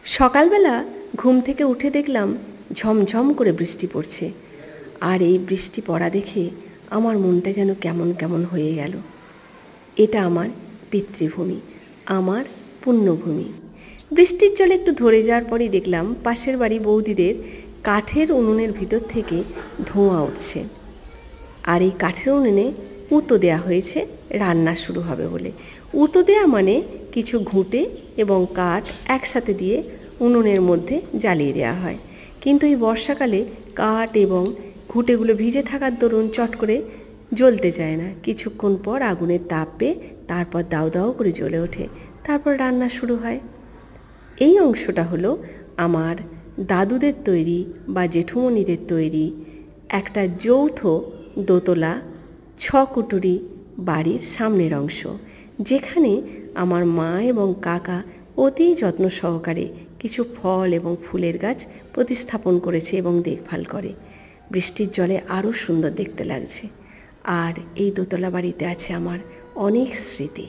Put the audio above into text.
সকালবেলা ঘুম থেকে উঠে দেখলাম ঝমঝম করে বৃষ্টি পড়ছে। আর এই বৃষ্টি পড়া দেখে আমার মনটা যেন কেমন কেমন হয়ে গেল। এটা আমার পিতৃভূমি, আমার পুণ্যভূমি। বৃষ্টির জলে একটু ধরে যাওয়ার পরই দেখলাম পাশের বাড়ি বৌদিদের কাঠের উনুনের ভিতর থেকে ধোঁয়া উঠছে। আর এই কাঠের উনুনে উতো দেয়া হয়েছে, রান্না শুরু হবে বলে। উতো দেয়া মানে কিছু ঘুঁটে এবং কাঠ একসাথে দিয়ে উনুনের মধ্যে জ্বালিয়ে দেওয়া হয়। কিন্তু এই বর্ষাকালে কাঠ এবং ঘুঁটেগুলো ভিজে থাকার দরুন চট করে জ্বলতে চায় না। কিছুক্ষণ পর আগুনের তাপ পেয়ে তারপর দাউ দাউ করে জ্বলে ওঠে, তারপর রান্না শুরু হয়। এই অংশটা হলো আমার দাদুদের তৈরি বা জেঠুমনিদের তৈরি একটা যৌথ দোতলা 6 কুটুরি বাড়ির সামনের অংশ, যেখানে আমার মা এবং কাকা অতি যত্ন সহকারে কিছু ফল এবং ফুলের গাছ প্রতিস্থাপন করেছে এবং দেখভাল করে। বৃষ্টির জলে আরও সুন্দর দেখতে লাগছে। আর এই দোতলা বাড়িতে আছে আমার অনেক স্মৃতি।